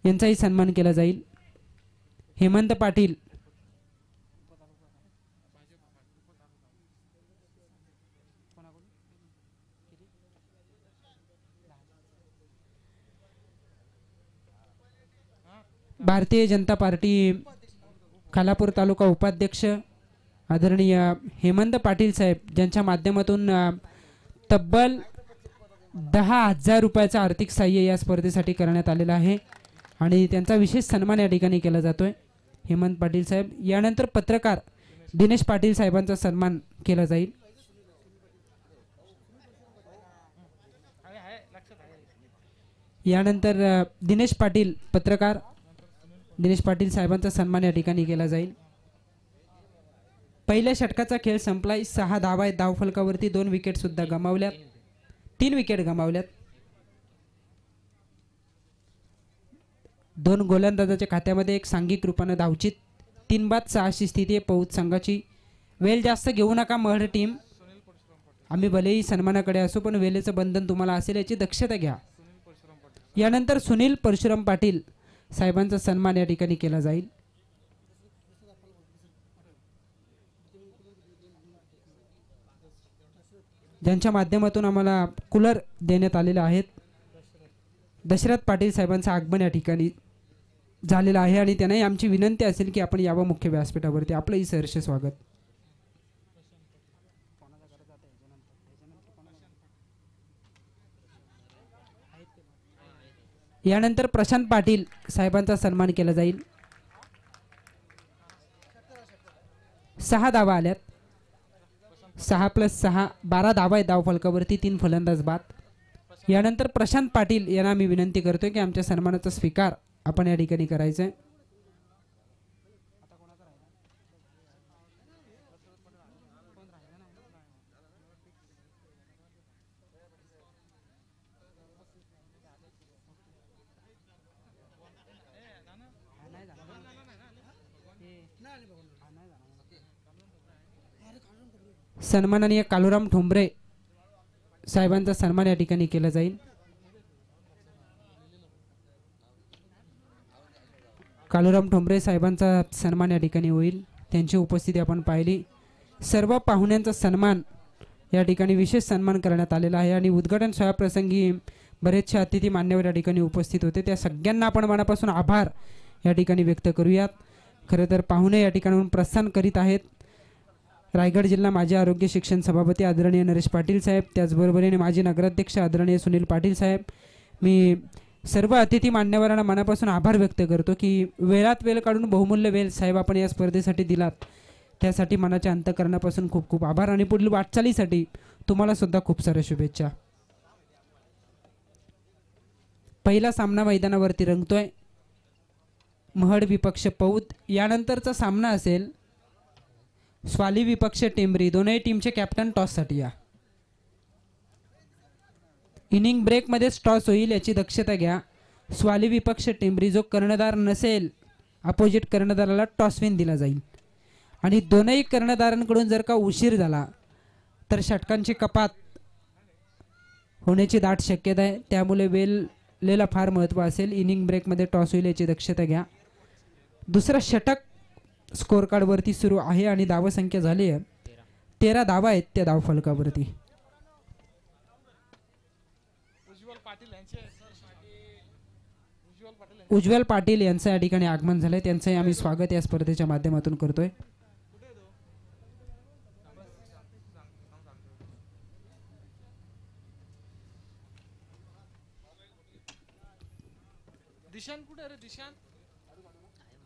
यांचाही सन्मान केला जाईल। हेमंत पाटील, भारतीय जनता पार्टी खालापूर तालुका उपाध्यक्ष आदरणीय हेमंत पाटील साहेब, ज्यांच्या माध्यमातून तब्बल 10,000 रुपयाचा आर्थिक सहाय्य या स्पर्धेसाठी करण्यात आलेला आहे आणि त्यांचा विशेष सन्मान या ठिकाणी केला जातोय। हेमंत पाटील साहेब, यानंतर पत्रकार दिनेश पाटील साहेबांचा सन्मान केला जाईल। यानंतर दिनेश पाटील, पत्रकार दिनेश पाटील साहेबांचा सन्मान या ठिकाणी केला जाईल। पहिल्या षटकाचा खेळ संपलाय। 6 धावा आहेत धावफलकावरती, 2 विकेट सुद्धा गमावल्यात, 3 विकेट गमावल्यात। 2 गोलंदाजाच्या खात्यामध्ये एक सांघिक रूपाने धावचित, 3 बाद 6 ची स्थिती आहे पौत संघाची। वेळ जास्त घेऊ नका महड टीम, आम्ही भलेही सन्मानाकडे असू पण वेळेचं बंधन तुम्हाला असेल याची दक्षता घ्या। यानंतर सुनील परशुराम पाटील साहेबांचा सन्मान या ठिकाणी केला जाईल। ज्यांच्या माध्यमातून आम्हाला कूलर देण्यात आलेले आहेत। दशरथ पाटील साहेबांचं आगमन या ठिकाणी झालेलं आहे आणि त्यांनाही आमची विनंती असेल की आपण यावं मुख्य व्यासपीठावरती। आपलंही सहर्ष स्वागत। यानंतर प्रशांत पाटील साहेबांचा सन्मान केला जाईल। 6 धावा आल्यात, 6 + 6 12 धावा आहेत धावफलकावरती, 3 फलंदाज बाद। यानंतर प्रशांत पाटील यांना मी विनंती करतोय की आमच्या सन्मानाचा स्वीकार आपण या ठिकाणी करायचा आहे। सन्माननीय कालुराम ठोंबरे साहेबांचा सन्मान या ठिकाणी केला जाईल। कालुराम ठोंबरे साहेबांचा सन्मान या ठिकाणी होईल, त्यांची उपस्थिती आपण पाहिली। सर्व पाहुण्यांचा सन्मान या ठिकाणी विशेष सन्मान करण्यात आलेला आहे आणि उद्घाटन सोहळ्याप्रसंगी बरेचसे अतिथी मान्यवर या ठिकाणी उपस्थित होते, त्या सगळ्यांना आपण मनापासून आभार या ठिकाणी व्यक्त करूयात। खरं तर पाहुणे या ठिकाणाहून प्रस्थान करीत आहेत। रायगड जिल्हा माजी आरोग्य शिक्षण सभापती आदरणीय नरेश पाटील साहेब, त्याचबरोबरीने माजी नगराध्यक्ष आदरणीय सुनील पाटील साहेब। मी सर्व अतिथी मान्यवरांना मनापासून आभार व्यक्त करतो की वेळात वेळ काढून बहुमूल्य वेळ साहेब आपण या स्पर्धेसाठी दिलात, त्यासाठी मनाच्या अंतःकरणापासून खूप खूप आभार आणि पुढील वाटचालीसाठी तुम्हाला सुद्धा खूप साऱ्या शुभेच्छा। पहिला सामना मैदानावरती रंगतोय, महड विपक्ष पौत। यानंतरचा सामना असेल स्वाली विपक्ष टेंबरी। दोनही टीमचे कॅप्टन टॉससाठी या। इनिंग ब्रेक मध्ये टॉस होईल याची दक्षता घ्या। स्वाली विपक्ष टेंबरी, जो कर्णधार नसेल अपोजिट कर्णधाराला टॉसविन दिला जाईल आणि दोनही कर्णधारांकडून जर का उशीर झाला तर षटकांची कपात होण्याची दाट शक्यता आहे, त्यामुळे वेळेला फार महत्त्व असेल। इनिंग ब्रेक मध्ये टॉस होईल याची दक्षता घ्या। दुसरा षटक स्कोर कार्ड वरती सुरू आहे आणि धाव संख्या झाली आहे 13 धावा आहेत त्या धावफलकावरती। उज्ज्वल पाटील यांचं या ठिकाणी आगमन झालंय, त्यांचंही आम्ही स्वागत या स्पर्धेच्या माध्यमातून करतोय।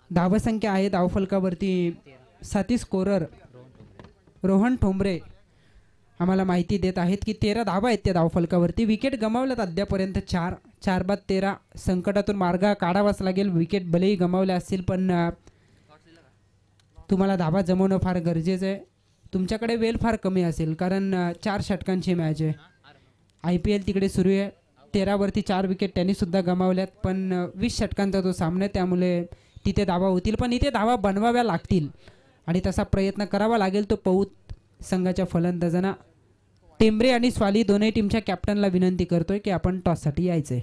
धावसंख्या आहे धावफलकावरती 7 स्कोरर रोहन ठोंबरे आम्हाला माहिती देत आहेत की 13 धावा आहेत त्या धावफलकावरती। विकेट गमावल्यात अद्यापर्यंत 4 बाद 13। संकटातून मार्ग काढावाच लागेल, विकेट भलेही गमावले असतील पण तुम्हाला धावा जमवणं फार गरजेचं आहे। तुमच्याकडे वेळ फार कमी असेल कारण 4 षटकांची मॅच आहे, IPL तिकडे सुरू आहे। 13 वरती 4 विकेट त्यांनी सुद्धा गमावल्यात, पण 20 षटकांचा तो सामना आहे, त्यामुळे तिथे धावा होतील पण इथे धावा बनवाव्या लागतील आणि तसा प्रयत्न करावा लागेल तो पौत संघाच्या फलंदाजांना। टेंबरे आणि स्वाली दोन्ही टीमच्या कॅप्टनला विनंती करतोय की आपण टॉससाठी यायचंय।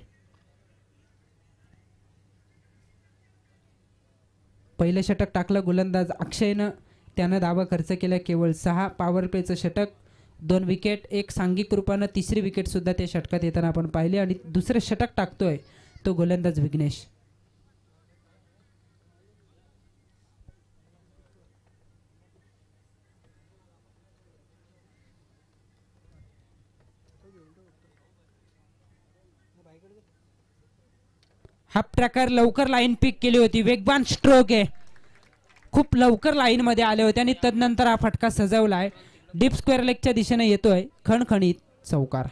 पहिलं षटक टाकलं गोलंदाज अक्षयनं, त्यानं धावा खर्च केल्या केवळ 6. पॉवर प्लेचं षटक, 2 विकेट. एक सांघिक रूपानं तिसरी विकेटसुद्धा त्या षटकात येताना आपण पाहिली. आणि दुसरं षटक टाकतोय तो गोलंदाज विघ्नेश. हा प्रकार लवकर लाईन पिक केली होती, वेगवान स्ट्रोक आहे, खूप लवकर लाईन मध्ये आले होते आणि तदनंतर हा फटका सजवलाय. डीप स्क्वेअर लेगच्या दिशेने येतोय, खणखणीत चौकार.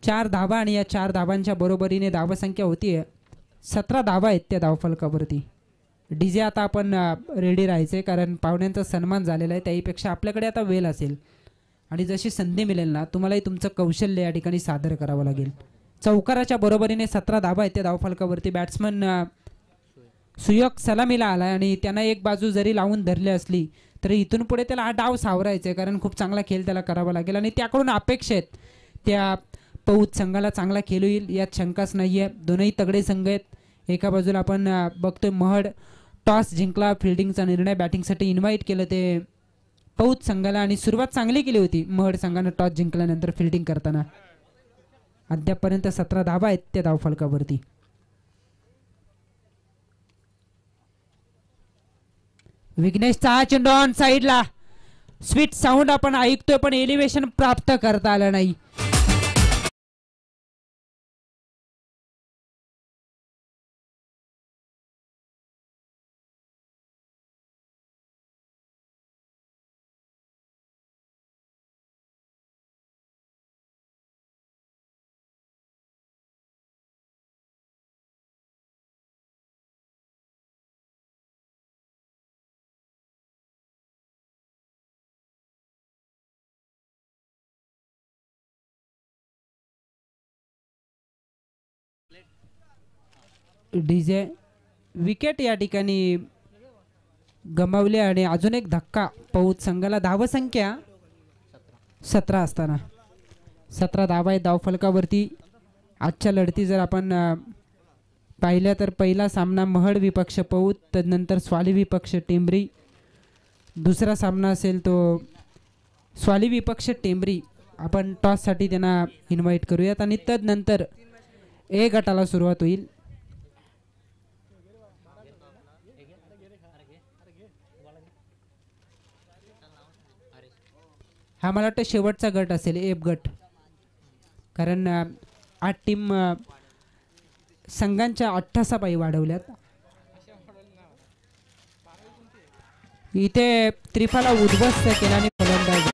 4 धावा आणि या 4 धावांच्या बरोबरीने धावसंख्या होतीये 17 धावा आहेत त्या धावफलकावरती. डीजे आता आपण रेडी राहायचे, कारण पाहुण्यांचा सन्मान झालेला आहे. त्याहीपेक्षा आपल्याकडे आता वेळ असेल आणि जशी संधी मिळेल ना तुम्हालाही तुमचं कौशल्य या ठिकाणी सादर करावं लागेल. चौकाराच्या बरोबरीने 17 धावा आहेत त्या धावफलकावरती. बॅट्समन सुयोग सलामीला आलाय आणि त्यांना एक बाजू जरी लावून धरली असली तरी इथून पुढे त्याला हा डाव सावरायचा आहे, कारण खूप चांगला खेळ त्याला करावा लागेल आणि त्याकडून अपेक्षा आहेत त्या पौत संघाला चांगला खेळ होईल यात शंकाच नाही आहे. दोनही तगडे संघ आहेत. एका बाजूला आपण बघतोय महड टॉस जिंकला, फिल्डिंगचा निर्णय, बॅटिंगसाठी इन्व्हाइट केलं ते पौत संघाला आणि सुरुवात चांगली केली होती महड संघानं टॉस जिंकल्यानंतर फिल्डिंग करताना. अद्यापपर्यंत 17 धावा आहेत त्या धावफलकावरती. विघ्नेशचा हा चेंडू ऑन साइडला, स्वीट साऊंड आपण ऐकतोय पण एलिव्हेशन प्राप्त करता आलं नाही. डीजे विकेट या ठिकाणी गमावले आणि अजून एक धक्का पौत संघाला. धावसंख्या 17 असताना 17 धावा आहे धावफलकावरती. आजच्या लढती जर आपण पाहिल्या तर पहिला सामना महड विपक्ष पौत, तदनंतर स्वाली विपक्ष टेंबरी. दुसरा सामना असेल तो स्वाली विपक्ष टेंबरी. आपण टॉससाठी त्यांना इन्व्हाइट करूयात आणि तदनंतर ए गटाला सुरुवात होईल. हा मला वाटतं शेवटचा गट असेल, एफ गट, कारण 8 टीम संघांच्या 88 पायी वाढवल्यात. इथे त्रिफाला उद्ध्वस्त केला आणि फलंदाज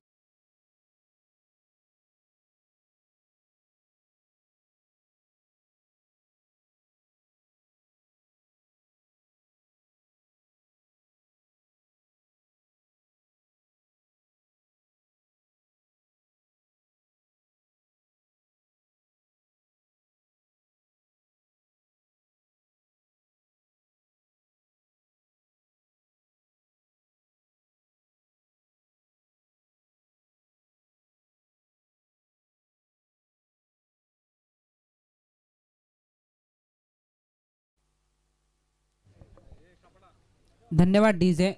धन्यवाद डीजे.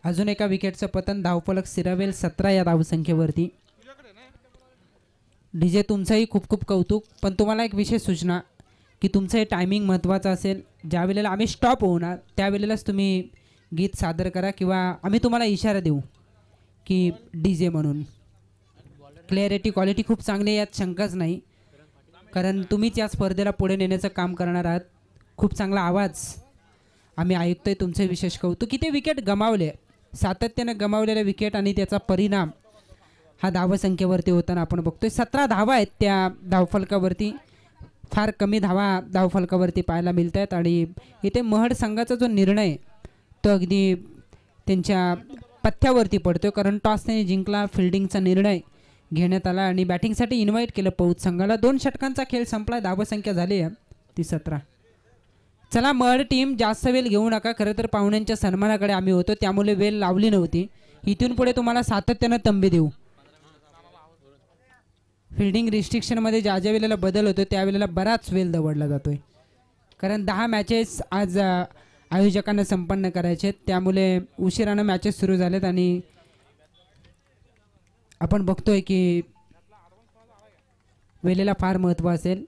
अजून एका विकेटचं पतन, धावफलक सिरावेल 17 या धावसंख्येवरती. डीजे तुमचंही खूप खूप कौतुक, पण तुम्हाला एक विशेष सूचना की तुमचं हे टायमिंग महत्त्वाचं असेल. ज्या वेळेला आम्ही स्टॉप होणार त्यावेळेलाच तुम्ही गीत सादर करा किंवा आम्ही तुम्हाला इशारा देऊ की डीजे म्हणून. क्लॅरिटी क्वालिटी खूप चांगली, यात शंकाच नाही, कारण तुम्हीच या स्पर्धेला पुढे नेण्याचं काम करणार आहात. खूप चांगला आवाज आम्ही ऐकतोय, तुमचे विशेष कौतुक. किती विकेट गमावले, सातत्यानं गमावलेल्या विकेट आणि त्याचा परिणाम हा धावसंख्येवरती होताना आपण बघतोय. 17 धावा आहेत त्या धावफलकावरती. फार कमी धावा धावफलकावरती पाहायला मिळत आहेत आणि इथे महड संघाचा जो निर्णय तो अगदी त्यांच्या पथ्यावरती पडतो, कारण टॉस त्यांनी जिंकला, फिल्डिंगचा निर्णय घेण्यात आला आणि बॅटिंगसाठी इन्व्हाइट केलं पौत संघाला. 2 षटकांचा खेळ संपला, धावसंख्या झाली आहे ती 17. चला महड टीम जास्त वेळ घेऊ नका. खरं तर पाहुण्यांच्या सन्मानाकडे आम्ही होतो त्यामुळे वेळ लावली नव्हती. इथून पुढे तुम्हाला सातत्यानं तंबी देऊ. फिल्डिंग रिस्ट्रिक्शनमध्ये ज्या ज्या वेळेला बदल होतो त्यावेळेला बराच वेळ दवडला जातोय. कारण 10 मॅचेस आज आयोजकांना संपन्न करायचे आहेत, त्यामुळे उशिरानं मॅचेस सुरू झालेत आणि आपण बघतोय की वेळेला फार महत्त्व असेल.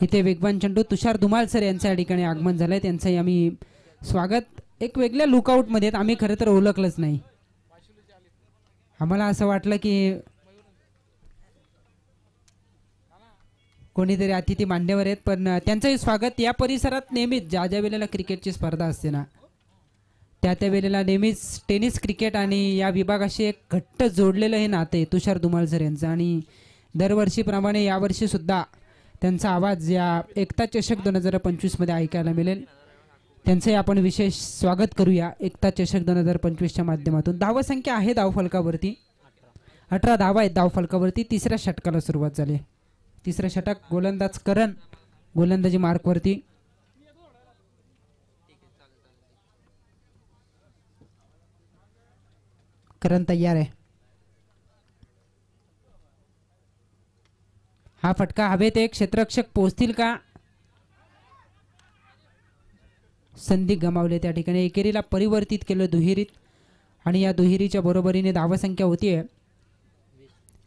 इथे वेगवान चेंडू तुषार धुमाल सर यांच्या या ठिकाणी आगमन झालंय, त्यांचंही आम्ही स्वागत. एक वेगळ्या लुकआउटमध्ये आम्ही खरं तर ओळखलंच नाही. आम्हाला असं वाटलं की कोणीतरी अतिथी मान्यवर आहेत, पण त्यांचंही स्वागत. या परिसरात नेहमीच ज्या ज्या वेळेला क्रिकेटची स्पर्धा असते ना, त्या त्या वेळेला नेहमीच टेनिस क्रिकेट आणि या विभागाशी एक घट्ट जोडलेलं हे नाते तुषार धुमाल सर यांचं. आणि दरवर्षीप्रमाणे यावर्षी सुद्धा त्यांचा आवाज या एकता चषक 2025 मध्ये ऐकायला मिळेल. त्यांचंही आपण विशेष स्वागत करूया एकता चषक 2025च्या माध्यमातून. धावसंख्या आहे धावफलकावरती 18 धावा आहेत धावफलकावरती. तिसऱ्या षटकाला सुरुवात झाली. तिसरं षटक गोलंदाज करण गोलंदाजी मार्कवरती. करण तयार आहे. हा फटका हवेत एक क्षेत्ररक्षक पोहोचतील का? संधी गमावले त्या ठिकाणी. एकेरीला परिवर्तित केलं दुहेरीत आणि या दुहेरीच्या बरोबरीने धावसंख्या होतीये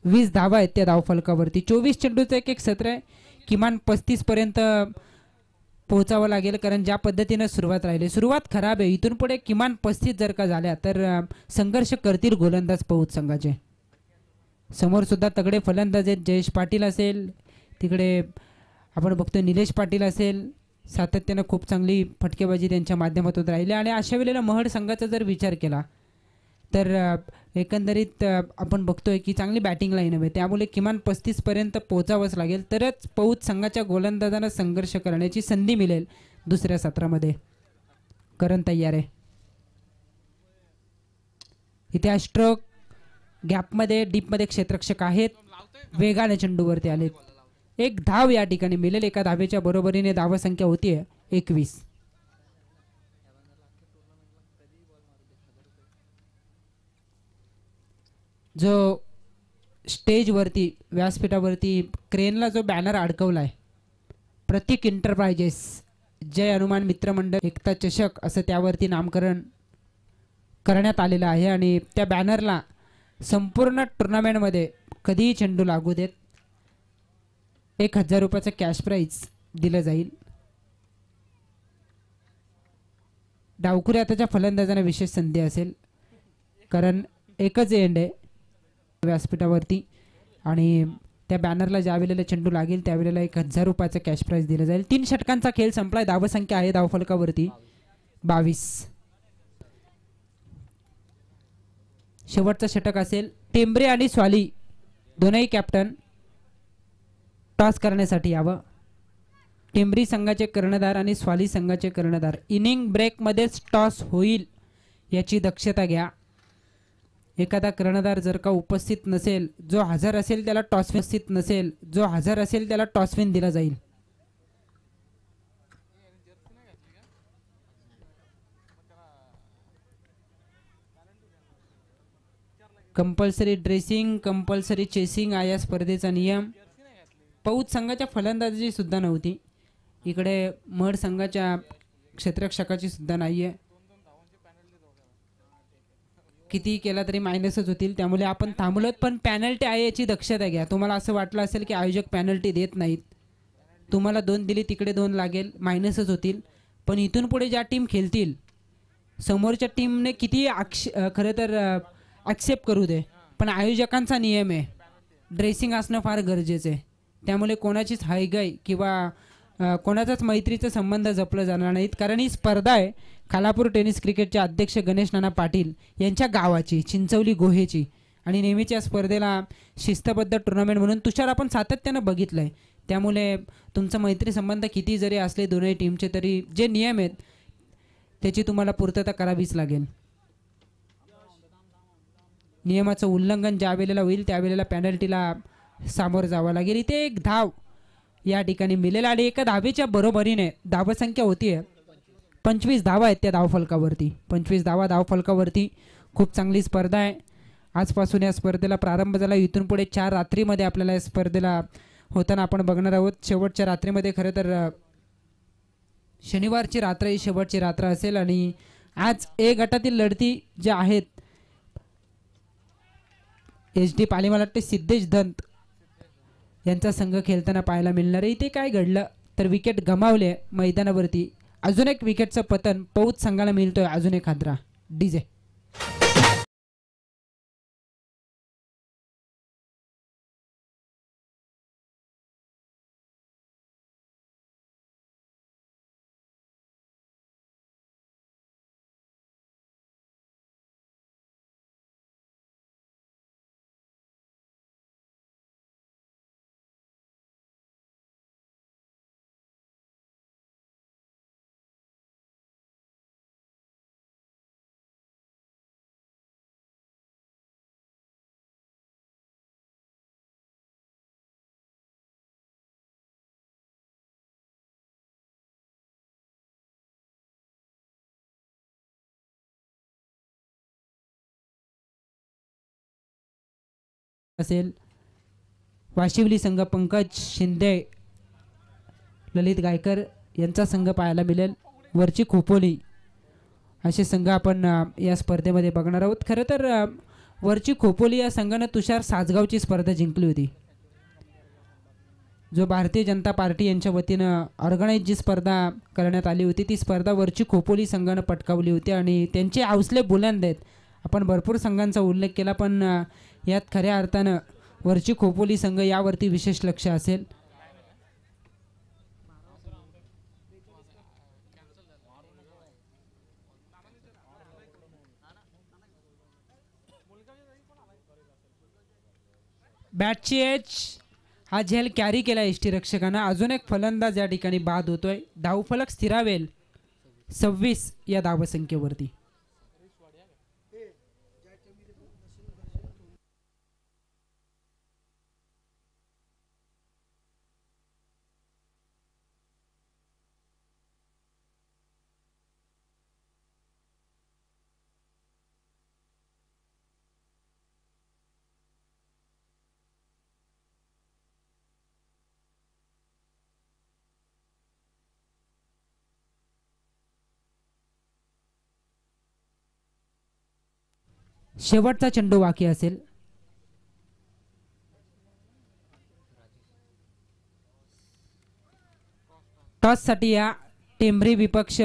20 धावा आहेत त्या धावफलकावरती. 24 चेंडूचं एक सत्र आहे. किमान 35 पर्यंत पोहोचावं लागेल, कारण ज्या पद्धतीने सुरुवात राहिली, सुरुवात खराब आहे. इथून पुढे किमान 35 जर का झाल्या तर संघर्ष करतील गोलंदाज पौत संघाचे. समोर सुद्धा तगडे फलंदाज आहेत. जयेश पाटील असेल, तिकडे आपण बघतोय निलेश पाटील असेल. सातत्यानं खूप चांगली फटकेबाजी त्यांच्या माध्यमातून राहिली. आणि अशा वेळेला महड संघाचा जर विचार केला तर एकंदरीत आपण बघतोय की चांगली बॅटिंग लाईन आहे, त्यामुळे किमान 35 पर्यंत पोहोचावंच लागेल, तरच पौत संघाच्या गोलंदाजांना संघर्ष करण्याची संधी मिळेल दुसऱ्या सत्रामध्ये. करण तयार आहे. इथे स्ट्रोक गॅपमध्ये डीपमध्ये क्षेत्ररक्षक आहेत. वेगाने चेंडूवरती आलेत. एक धाव या ठिकाणी मिळेल. एका धावेच्या बरोबरीने धावसंख्या होतीये 21. जो स्टेजवरती व्यासपीठावरती क्रेनला जो बॅनर अडकवलाय प्रतीक एंटरप्राइजेस जय हनुमान मित्रमंडळ एकता चषक असं त्यावरती नामकरण करण्यात आलेलं आहे. आणि त्या बॅनरला संपूर्ण टुर्नामेंटमध्ये कधीही चेंडू लागू देत 1000 रुपयाचं कॅश प्राईज दिलं जाईल. डावखुरी आताच्या फलंदाजांना विशेष संधी असेल, कारण एकच एंड आहे व्यासपीठावरती आणि त्या बॅनरला ज्या वेळेला चेंडू लागेल त्यावेळेला 1000 रुपयाचं कॅश प्राईज दिलं जाईल. 3 षटकांचा खेळ संपलाय. धावसंख्या आहे धावफलकावरती 22. शेवटचं षटक असेल. टेंबरे आणि स्वाली दोनही कॅप्टन टॉस करण्यासाठी यावं. टेंबरी संघाचे कर्णधार आणि स्वाली संघाचे कर्णधार. इनिंग ब्रेकमध्येच टॉस होईल याची दक्षता घ्या. एखादा कर्णधार जर का उपस्थित नसेल, जो हजर असेल त्याला टॉसविन टॉसविन दिला जाईल. कंपल्सरी ड्रेसिंग, कंपल्सरी चेसिंग हा या स्पर्धेचा नियम. पौत संघाच्या फलंदाजी सुद्धा नव्हती. इकडे मड संघाच्या क्षेत्ररक्षकाची सुद्धा नाहीये. किती केला तरी मायनसच होतील, त्यामुळे आपण थांबलोत. पण पॅनल्टी आहे याची दक्षता घ्या. तुम्हाला असं वाटलं असेल की आयोजक पॅनल्टी देत नाहीत, तुम्हाला 2 दिली तिकडे 2 लागेल, मायनसच होतील. पण इथून पुढे ज्या टीम खेळतील समोरच्या टीमने किती खरं तर ॲक्सेप्ट करू दे, पण आयोजकांचा नियम आहे ड्रेसिंग असणं फार गरजेचं आहे. त्यामुळे कोणाचीच हायगाय किंवा कोणाचाच मैत्रीचा संबंध जपलं जाणार नाहीत, कारण ही स्पर्धा आहे खालापूर टेनिस क्रिकेटचे अध्यक्ष गणेश नाना पाटील यांच्या गावाची, चिंचवली गोहेची. आणि नेहमीच या स्पर्धेला शिस्तबद्ध टुर्नामेंट म्हणून तुषार आपण सातत्यानं बघितलंय. त्यामुळे तुमचा मैत्री संबंध किती जरी असले दोन्ही टीमचे, तरी जे नियम आहेत त्याची तुम्हाला पूर्तता करावीच लागेल. नियमाचं उल्लंघन ज्या वेळेला होईल त्यावेळेला पॅनल्टीला सामोरं जावं लागेल. इथे एक धाव या ठिकाणी मिळेल आणि एका धावेच्या बरोबरीने धावसंख्या होतीये 25 धावा आहेत त्या धावफलकावरती. 25 धावा धावफलकावरती. खूप चांगली स्पर्धा आहे. आजपासून या स्पर्धेला प्रारंभ झाला. इथून पुढे 4 रात्रीमध्ये आपल्याला या स्पर्धेला होताना आपण बघणार आहोत. शेवटच्या रात्रीमध्ये खरं तर शनिवारची रात्र ही शेवटची रात्र असेल आणि आज ए गटातील लढती ज्या आहेत HD पाली मला वाटते सिद्धेश दंत यांचा संघ खेळताना पाहायला मिळणार आहे. इथे काय घडलं तर विकेट गमावले मैदानावरती. अजून एक विकेटचं पतन पौत संघाला मिळतोय. अजून एक हादरा डीजे. असेल वाशिवली संघ पंकज शिंदे ललित गायकर यांचा संघ पाहायला मिळेल. वरची खोपोली असे संघ आपण या स्पर्धेमध्ये बघणार आहोत. खरं तर वरची खोपोली या संघानं तुषार सासगावची स्पर्धा जिंकली होती. जो भारतीय जनता पार्टी यांच्या वतीनं ऑर्गनाईज जी स्पर्धा करण्यात आली होती ती स्पर्धा वरची खोपोली संघानं पटकावली होती आणि त्यांचे हौसले बुलंद आहेत. आपण भरपूर संघांचा उल्लेख केला पण यात खऱ्या अर्थानं वरची खोपोली संघ यावरती विशेष लक्ष असेल. बॅटची एच हा झेल कॅरी केला एसटी रक्षकांना. अजून एक फलंदाज या ठिकाणी बाद होतोय. धावफलक स्थिरावेल 26 या धावसंख्येवरती. शेवटचा चेंडू बाकी असेल. टॉससाठी या टेंभरी विपक्ष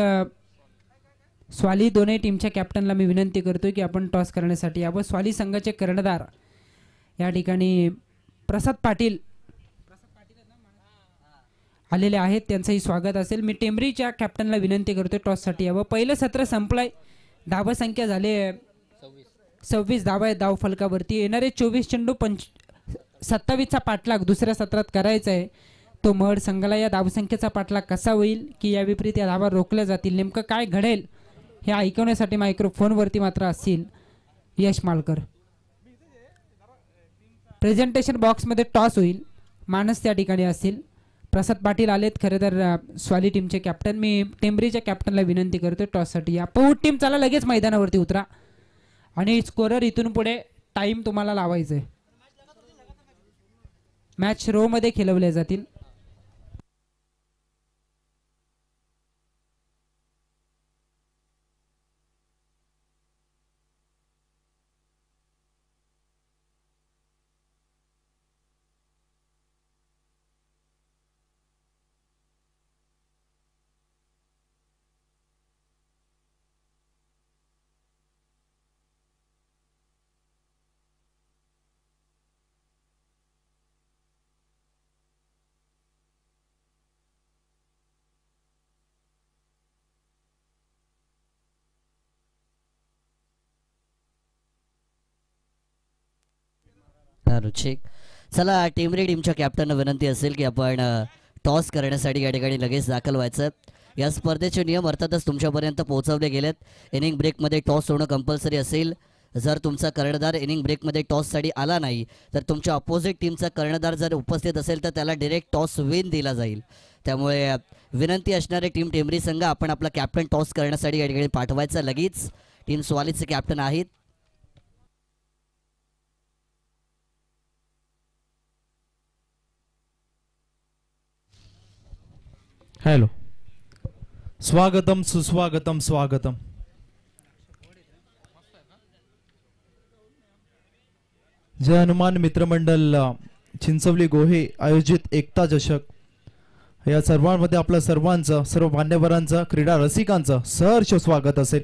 स्वाली दोन्ही टीमच्या कॅप्टनला मी विनंती करतोय की आपण टॉस करण्यासाठी यावं. स्वाली संघाचे कर्णधार या ठिकाणी प्रसाद पाटील आलेले आहेत. त्यांचंही स्वागत असेल. मी टेंभरीच्या कॅप्टनला विनंती करतोय टॉससाठी यावं. पहिलं सत्र संपलंय. धावसंख्या झाले 26 धावा आहे धाव फलकावरती. येणारे 24 चेंडू 27चा पाठलाग दुसऱ्या सत्रात करायचा आहे. तो मड संघाला या धावसंख्येचा पाठलाग कसा होईल की या विपरीत या धावा रोखल्या जातील नेमकं काय घडेल हे ऐकवण्यासाठी मायक्रोफोनवरती मात्र असतील यश मालकर. प्रेझेंटेशन बॉक्समध्ये टॉस होईल. मानस त्या ठिकाणी असतील. प्रसाद पाटील आलेत खरं तर स्वाली टीमचे कॅप्टन. मी टेंभरीच्या कॅप्टनला विनंती करतो टॉससाठी या. पौट टीम चला लगेच मैदानावरती उतरा आणि स्कोरर इथून पुढे टाइम तुम्हाला लावायचा आहे. मॅच रो मध्ये खेळवल्या जातील. रुचिक चला टेंभरी टीमच्या कॅप्टनला विनंती असेल की आपण टॉस करण्यासाठी या ठिकाणी लगेच दाखल व्हायचं. या स्पर्धेचे नियम अर्थातच तुमच्यापर्यंत पोहोचवले गेलेत. इनिंग ब्रेकमध्ये टॉस होणं कंपल्सरी असेल. जर तुमचा कर्णधार इनिंग ब्रेकमध्ये टॉससाठी आला नाही तर तुमच्या अपोजिट टीमचा कर्णधार जर उपस्थित असेल तर त्याला डायरेक्ट टॉस विन दिला जाईल. त्यामुळे विनंती असणारे टीम टेंभरी संघ आपण आपला कॅप्टन टॉस करण्यासाठी या ठिकाणी पाठवायचा. लगेच टीम स्वालीचे कॅप्टन आहेत. हॅलो, स्वागतम सुस्वागतम स्वागतम. जय हनुमान मित्रमंडळ चिंचवली गोहे आयोजित एकता चषक या सर्वांमध्ये आपल्या सर्वांचं, सर्व मान्यवरांचं, क्रीडा रसिकांचं सहर्ष स्वागत असेल.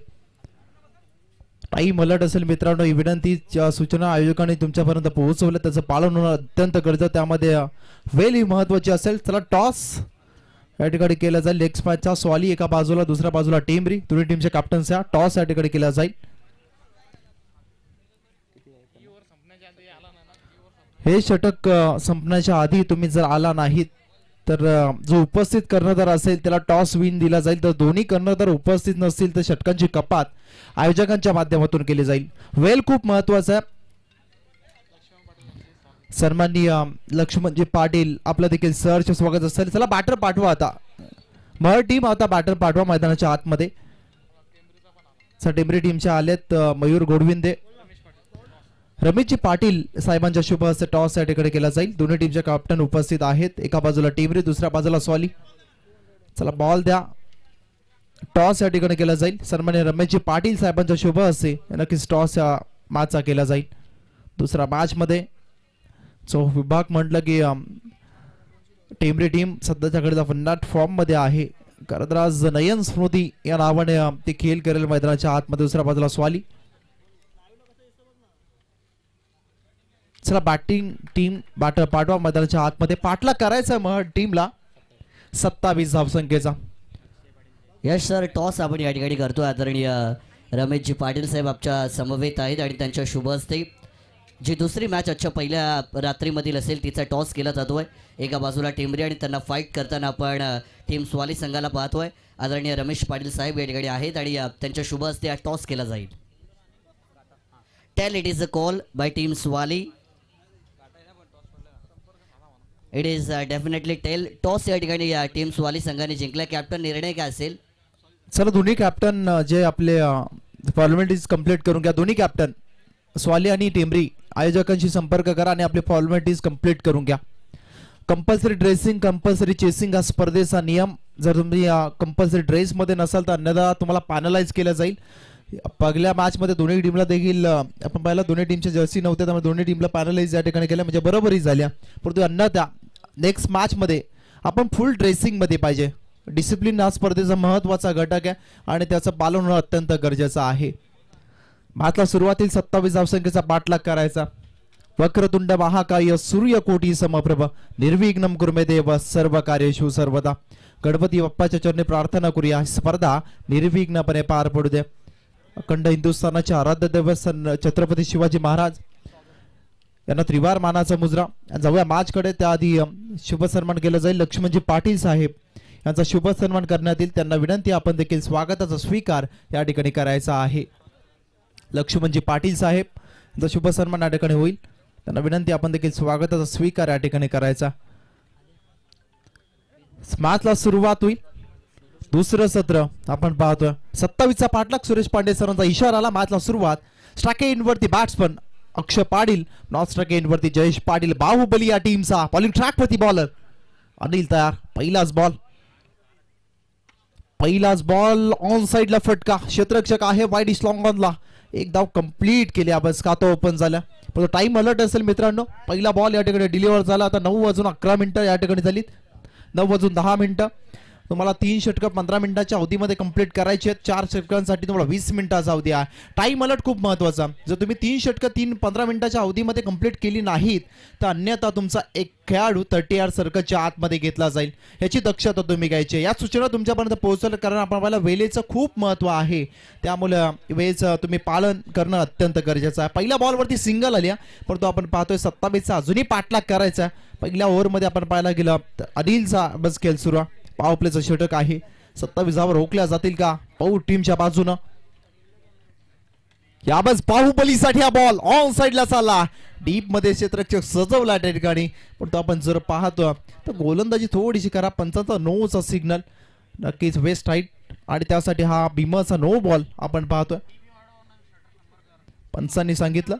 टाईम अलर्ट असेल मित्रांनो. ही विनंती सूचना आयोजकांनी तुमच्यापर्यंत पोहोचवल्या, त्याचं पालन होणं अत्यंत गरजेचं. त्यामध्ये वेल ही महत्वाची असेल. चला, टॉस या ठिकाणी केला जाईल. लेग स्पॅचचा स्वाली एका बाजूला, दुसऱ्या बाजूला टेमरी, दोन्ही टीमचे कॅप्टन्स. टॉस या ठिकाणी केला जाईल. हे षटक संपण्याच्या आधी तुम्ही जर आला नाहीत तर जो उपस्थित कर्णधार असेल त्याला टॉस विन दिला जाईल. तर दोन्ही कर्णधार उपस्थित नसतील तर षटकांची कपात आयोजकांच्या माध्यमातून केली जाईल. वेल खूप महत्वाचा आहे. सन्माननीय लक्ष्मणजी पाटील आपलं देखील सहर्ष स्वागत असेल. चला, बॅटर पाठवा आता. मह टीम आता बॅटर पाठवा मैदानाच्या आतमध्ये. टेमरी टीमच्या आलेत मयूर गोडविंदे, रमेशजी पाटील साहेबांच्या शुभ हस्ते टॉस या ठिकाणी केला जाईल. दोन्ही टीमचे कॅप्टन उपस्थित आहेत. एका बाजूला टेमरी, दुसऱ्या बाजूला स्वाली. चला, बॉल द्या. टॉस या ठिकाणी केला जाईल. सन्मान्य रमेशजी पाटील साहेबांच्या शुभ हस्ते नक्कीच टॉस या मॅचचा केला जाईल. दुसऱ्या मॅच मध्ये जो विभाग म्हटलं की टेमरी टीम सध्याच्या घडीला फन्नाट फॉर्म मध्ये आहे. कारण आज नयन स्मृती या नावाने ती खेळ करेल मैदानाच्या आतमध्ये. दुसऱ्या बाजूला स्वाली. चला, बॅटिंग टीम बॅटर पाठवा मैदानाच्या आतमध्ये. पाठला करायचा मग टीमला 27 धावसंख्येचा. यस सर, टॉस आपण या ठिकाणी करतो. आदरणीय रमेशजी पाटील साहेब आमच्या समवेत आहेत आणि त्यांच्या शुभ हस्ते जी दुसरी मॅच आजच्या पहिल्या रात्रीमधील असेल तिचा टॉस केला जातोय. एका बाजूला टेमरी आणि त्यांना फाईट करताना आपण टीम स्वाली संघाला पाहतोय. आदरणीय रमेश पाटील साहेब या ठिकाणी आहेत आणि त्यांच्या शुभ हस्ते टॉस केला जाईल. Tail it is a call by team स्वाली. It is definitely tail. Toss या ठिकाणी टीम स्वाली संघाने जिंकला. कॅप्टन निर्णय काय असेल? चला, दोन्ही कॅप्टन जे आपले फॉर्मॅलिटीज कंप्लीट करून घ्या. दोन्ही कॅप्टन स्वाली आणि टेमरी आयोजकांशी संपर्क करा आणि आपले फॉर्मॅलिटीज कंप्लीट करून घ्या. कंपल्सरी ड्रेसिंग, कंपल्सरी चेसिंग हा स्पर्धेचा नियम. जर तुम्ही कंपल्सरी ड्रेसमध्ये नसाल तर अन्यथा तुम्हाला पॅनलाइज केलं जाईल. पहिल्या मॅच मध्ये दोन्ही टीमला देखील आपण पाहिलं दोन्ही टीमचे जर्सी नव्हते, त्यामुळे दोन्ही टीमला पॅनलाइज या ठिकाणी केल्या, म्हणजे बरोबरी झाल्या. परंतु अन्यथा नेक्स्ट मॅच मध्ये आपण फुल ड्रेसिंग मध्ये पाहिजे. डिसिप्लिन हा स्पर्धेचा महत्वाचा घटक आहे आणि त्याचं पालन होणं अत्यंत गरजेचं आहे. मॅचला सुरुवातील 27 धावसंख्येचा पाठलाग करायचा. वक्रतुंड महाकाय सूर्यकोटी समप्रभ निर्विघ्नं कुर्मे देव सर्व कार्येषु सर्वदा. गणपती बाप्पाच्या चरणी प्रार्थना करूया स्पर्धा निर्विघ्नपणे पार पडू दे. अखंड हिंदुस्थानाचे आराध्य दैवत छत्रपती शिवाजी महाराज यांना त्रिवार मानाचा मुजरा. जाऊया मॅच कडे. त्याआधी शुभ सन्मान केला जाईल. लक्ष्मणजी पाटील साहेब यांचा शुभ सन्मान करण्यात येईल. त्यांना विनंती आपण देखील स्वागताचा स्वीकार या ठिकाणी करायचा आहे. लक्ष्मणजी पाटील साहेब यांचा शुभ सन्मान या ठिकाणी होईल. त्यांना विनंती आपण देखील स्वागताचा स्वीकार या ठिकाणी करायचा. मॅचला सुरुवात होईल. दुसरं सत्र आपण पाहतोय. 27चा पाठलाग सुरेश पांडे सरांचा इशारा आला. मॅचला सुरुवात. स्ट्राइक एंड वरती बॅट्समन अक्षय पाटील, नॉन स्ट्राइक एंड वरती जयेश पाटील. बाहुबली या टीमचा बॉलिंग ट्रॅक वरती बॉलर अनिल तयार. पहिलाच बॉल ऑन साइडला फटका. क्षेत्ररक्षक आहे वाईड लॉंग ऑनला. एक धाव कंप्लीट केली. बस खाता ओपन झाला. पण टाइम अलर्ट असेल मित्रांनो. पहिला बॉल या ठिकाणी डिलिव्हर झाला. आता 9:11 या ठिकाणी झालीत. 9:10 तुम्हाला 3 षटकं 15 मिनिटाच्या अवधीमध्ये कंप्लीट करायचे आहेत. 4 षटकांसाठी तुम्हाला 20 मिनिटाचा अवधी आहे. टाइम अलर्ट खूप महत्वाचा. जर तुम्ही 3 षटकं 15 मिनिटाच्या अवधीमध्ये कंप्लीट केली नाहीत तर अन्यथा तुमचा एक खेळाडू 30 सर्कलच्या आतमध्ये घेतला जाईल. याची दक्षता तुम्ही घ्यायची. या सूचना तुमच्यापर्यंत पोहोचवल्या कारण आपण वेळेचं खूप महत्व आहे. त्यामुळे वेळेचं तुम्ही पालन करणं अत्यंत गरजेचं आहे. पहिल्या बॉलवरती सिंगल आली, परंतु आपण पाहतोय 27चा अजूनही पाठलाग करायचा. पहिल्या ओव्हरमध्ये आपण पाहायला गेलं तर अनिलचा बस खेळ सुरू. पॉवर प्लेचं षटक आहे. 27वर रोखल्या जातील का पाहू टीमच्या बाजूनं. याबस बाहुबलीसाठी हा बॉल ऑन साइडला चालला. डीप मध्ये क्षेत्ररक्षक सजवला त्या ठिकाणी. पण तो आपण जर पाहतो तर गोलंदाजी थोडीशी करा. पंचांचा नोचा सिग्नल नक्कीच वेस्ट राईट आणि त्यासाठी हा भीमाचा नो बॉल आपण पाहतोय. पंचांनी सांगितलं.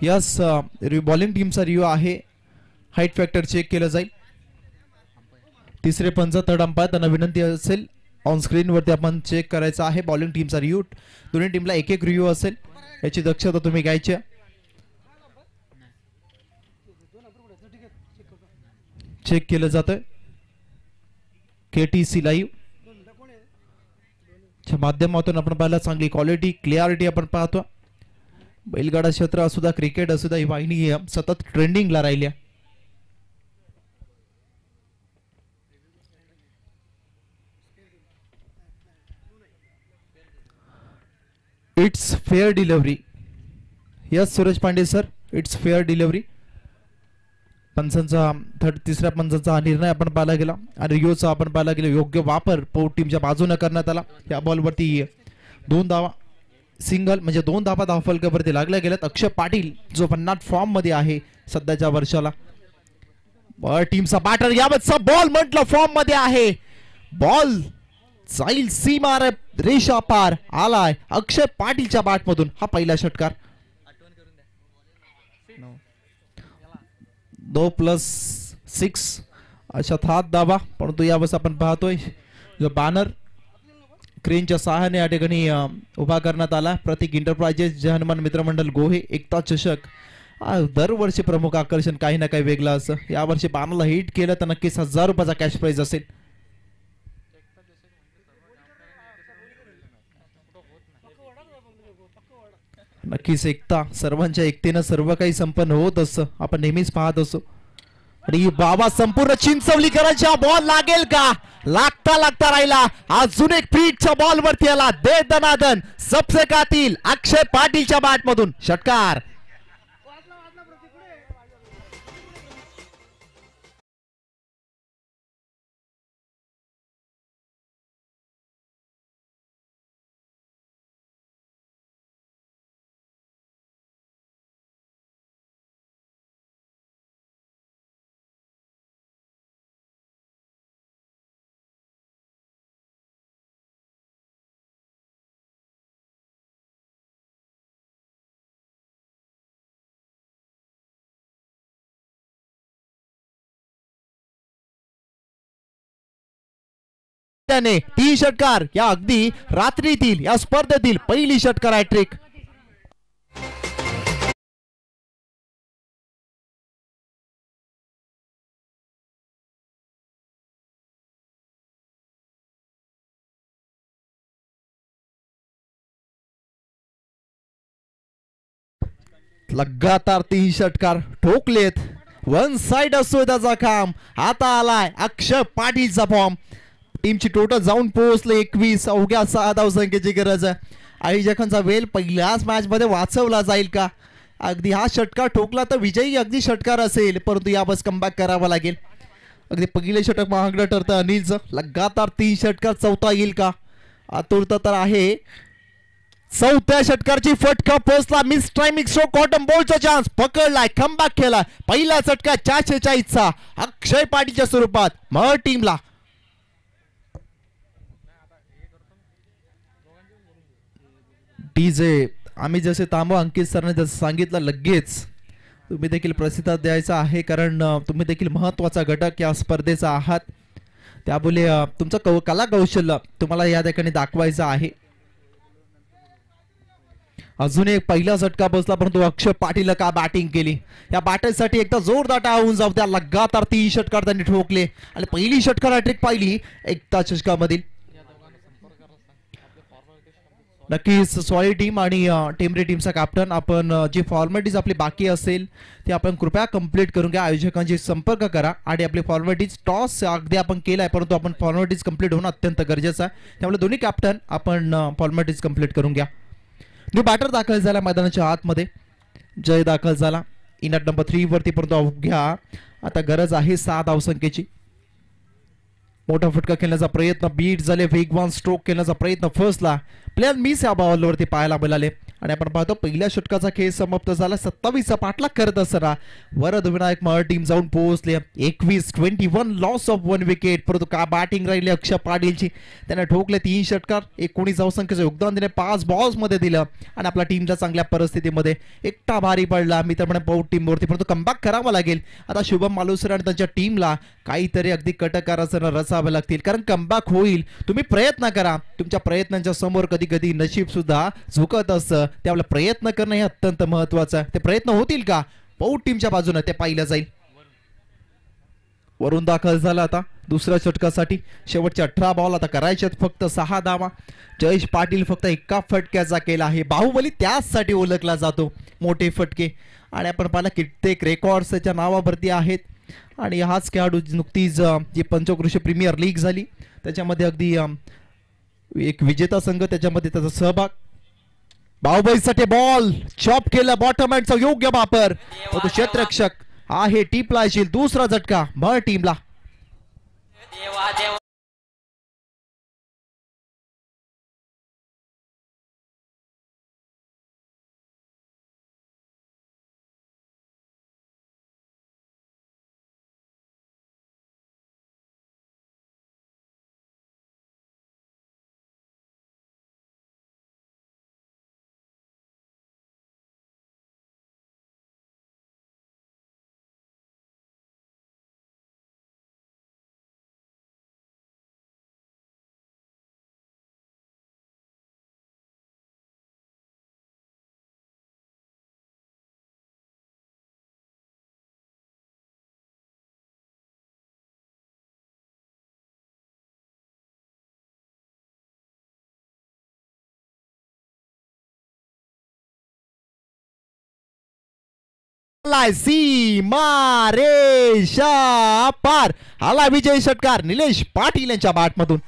यस, बॉलिंग टीमचा रिव्ह्यू आहे. हाईट फॅक्टर चेक केलं जाईल. तिसरे पंच थर्ड अंपायर त्यांना विनंती असेल ऑन स्क्रीन वरती आपण चेक करायचं आहे. बॉलिंग टीमचा रिव्ह्यू, दोन्ही टीमला एक एक रिव्ह्यू असेल, याची दक्षता तुम्ही घ्यायची. चेक केलं जातं KTC लाईव्ह च्या माध्यमातून आपण पाहिला चांगली क्वालिटी क्लिअरिटी आपण पाहतो. बैलगाडा क्षेत्र असू द्या क्रिकेट असू द्या ही वाहिनी सतत ट्रेंडिंगला राहिली. It's fair delivery. Yes Suraj Pandey sir, it's fair delivery. पंचांचा तिसऱ्या पंचांचा हा निर्णय आपण पाहिला गेला आणि रिओचा आपण पाहिला गेला योग्य वापर पो टीमच्या बाजूने करण्यात आला. या बॉलवरती 2 धावा सिंगल म्हणजे 2 धावा धावफलकावरती लागल्या गेल्यात. अक्षय पाटील जो 50 फॉर्म मध्ये आहे सध्याच्या वर्षाला. टीमचा बॅटर यावतचा बॉल म्हटलं फॉर्म मध्ये आहे. बॉल जाईल सीमा रेषा पार आलाय अक्षय पाटीलच्या बॅट मधून. हा पहिला षटकार 2+6 अशा 7 धावा. परंतु यावेळेस आपण पाहतोय जो बॅनर क्रेनच्या सहाय्याने या ठिकाणी उभा करण्यात आला. प्रतीक एंटरप्राइजेस जय हनुमान मित्रमंडळ गोहे एकता चषक दरवर्षी प्रमुख आकर्षण काही ना काही वेगळं असं. यावर्षी बॅनरला हिट केलं तर नक्कीच 1000 रुपयाचा कॅश प्राइज असेल. नक्कीच एकता सर्वांच्या एकतेनं सर्व काही संपन्न होत असं आपण नेहमीच पाहत असो. आणि बाबा संपूर्ण चिंचवलीकरांच्या बॉल लागेल का? लागता लागता राहिला. अजून एक फीटच्या बॉल वरती आला दे दनादन सबसेकातील अक्षय पाटीलच्या बॅट मधून षटकार. त्याने 3 षटकार या अगदी रात्रीतील या स्पर्धेतील पहिली षटकार हॅट्रिक. लगातार 3 षटकार ठोकलेत. वन साइड असतो त्याचा काम. आता आलाय अक्षय पाटीलचा फॉर्म. टीमची टोटल जाऊन पोहोचले 21. अवघ्या 6 धावसंख्येची गरज आहे. आयोजकांचा वेल पहिल्याच मॅच मध्ये वाचवला जाईल का? अगदी हा षटकार ठोकला तर विजयी अगदी षटकार असेल, परंतु याबस कमबॅक करावा लागेल. अगदी पहिले षटक महागडं ठरतं अनिलचं. लगातार 3 षटकार चौथा येईल का? आतुरता तर आहे. चौथ्या षटकारची फटका पोहोचला. मिस टायमिंग स्ट्रोक कॉटन बॉलचा चान्स पकडलाय कमबॅक केला. पहिला षटकार 446चा अक्षय पाटीलच्या स्वरूपात मह टीमला. डीजे आम्ही जसे तांबो अंकित सरने जसं सांगितलं लगेच तुम्ही देखील प्रतिसाद द्यायचा आहे, कारण तुम्ही देखील महत्त्वाचा घटक या स्पर्धेचा आहात. त्यामुळे तुमचं कला कौशल्य तुम्हाला या ठिकाणी दाखवायचं आहे. अजून एक पहिला झटका बसला, परंतु अक्षय पाटील का बॅटिंग केली. या बॅटरसाठी एकदा जोरदार टाळा होऊन जाऊ द्या. लगातार 3 षटकार त्यांनी ठोकले आणि पहिली षटकार हॅट्रिक पाहिली एकता चषकामधील. नक्कीच सॉरी टीम आणि टेमरे टीमचा कॅप्टन, आपण जी फॉर्मॅलिटीज आपली बाकी असेल ती आपण कृपया कंप्लीट करून घ्या. आयोजकांशी संपर्क करा आणि आपली फॉर्मॅलिटीज टॉस अगदी आपण केलाय, परंतु आपण फॉर्मॅलिटीज कंप्लीट होणं अत्यंत गरजेचं आहे. त्यामुळे दोन्ही कॅप्टन आपण फॉर्मॅलिटीज कंप्लीट करून घ्या. न्यू बॅटर दाखल झाला मैदानाच्या आतमध्ये. जय दाखल झाला इनट नंबर 3 वरती, परंतु अवघ्या आता गरज आहे 6 धावसंख्येची. मोठा फटका खेळण्याचा प्रयत्न बीट झाले. वेगवान स्ट्रोक खेळण्याचा प्रयत्न फसला. प्लेयर मिस या बॉलवरती पाहायला मिळाले. आणि आपण पाहतो पहिल्या षटकाचा खेळ समाप्त झाला. 27चा पाठलाग करत असताना वरद विनायक महड टीम जाऊन पोहोचले. 21 लॉस ऑफ 1 विकेट. परंतु का बॅटिंग राहिली अक्षय पाटीलची. त्याने ठोकले 3 षटकार. 19 धावसंख्येचं योगदान दिले 5 बॉल्स मध्ये दिलं आणि आपल्या टीमच्या चांगल्या परिस्थितीमध्ये एकटा भारी पडला मी तर म्हणेन पौट टीमवरती. परंतु कमबॅक करावा लागेल आता शुभम मालुसरे आणि त्यांच्या टीमला. काहीतरी अगदी कटकारासह रचावे लागतील कारण कमबॅक होईल. तुम्ही प्रयत्न करा. तुमच्या प्रयत्नांच्या समोर कधी कधी नशीब सुद्धा झुकत असतं. त्यामुळे प्रयत्न करणं हे अत्यंत महत्वाचं आहे. ते प्रयत्न होतील का पौट टीमच्या बाजूने ते पाहिलं जाईल. वरून दाखल झाला आता दुसऱ्या षटकासाठी. शेवटचे 18 बॉल आता करायचे फक्त 6 धावा. जयेश पाटील फक्त एका फटक्याचा केला आहे. बाहुबली त्याचसाठी ओळखला जातो मोठे फटके. आणि आपण पाहिलं कित्येक रेकॉर्ड्स त्याच्या नावावरती आहेत. आणि हाच खेळाडू नुकतीच जी पंचक्रोशी प्रीमियर लीग झाली त्याच्यामध्ये अगदी एक विजेता संघ त्याच्यामध्ये त्याचा सहभाग. बाहुबलीसाठी बॉल चॉप केला. बॉटम हँडचा योग्य वापर. तो क्षेत्ररक्षक आहे टीपला येईल. दुसरा झटका महड टीमला. सीमारेषा पार आला विजय षटकार निलेश पाटील यांच्या बॅटमधून.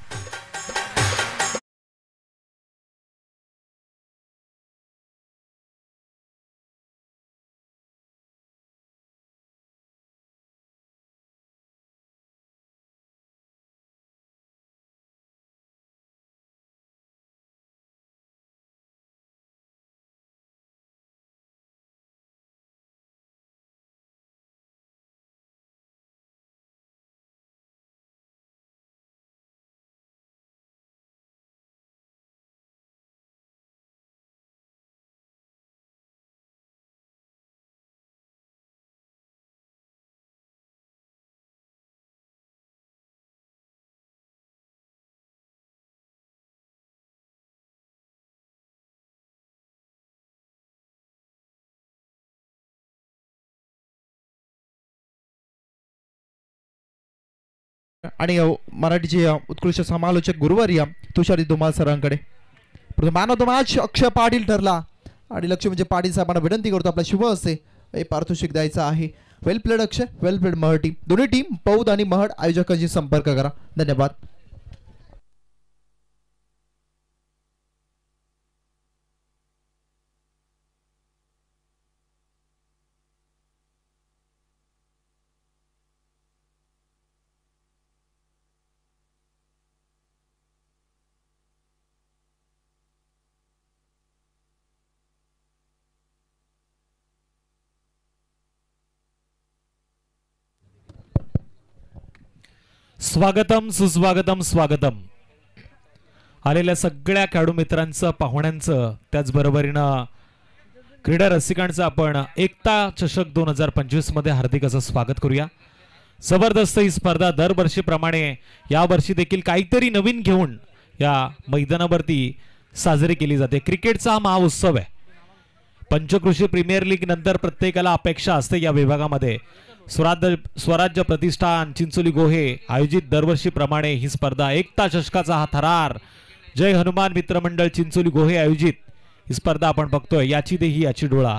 आणि मराठीचे उत्कृष्ट समालोचक गुरुवर्य तुषारी धुमाळ सरांकडे. Man of the match Akshay Patil ठरला. आणि लक्ष म्हणजे पाटील साहेबांना विनंती करतो आपला शुभ हस्ते हे पारितोषिक द्यायचं आहे. वेल प्लेड अक्षय, वेल प्लेड महड टीम. दोन्ही टीम पौद आणि महड आयोजकांशी संपर्क करा. धन्यवाद. स्वागतम सुस्वागतम स्वागतम. आलेल्या सगळ्या खेळाडू मित्रांचं पाहुण्यांचं त्याचबरोबरीनं क्रीडा रसिकांचं आपण एकता चषक 2025 मध्ये हार्दिक असं स्वागत करूया. जबरदस्त ही स्पर्धा दरवर्षीप्रमाणे यावर्षी देखील काहीतरी नवीन घेऊन या मैदानावरती साजरी केली जाते. क्रिकेटचा हा महाउत्सव आहे. पंचक्रोशी प्रीमियर लीग नंतर प्रत्येकाला अपेक्षा असते या विभागामध्ये स्वराज्य प्रतिष्ठान चिंचोली गोहे आयोजित दरवर्षीप्रमाणे ही स्पर्धा एकता चषकाचा हा थरार जय हनुमान मित्रमंडळ चिंचोली गोहे आयोजित ही स्पर्धा आपण बघतोय. याची देही याची डोळा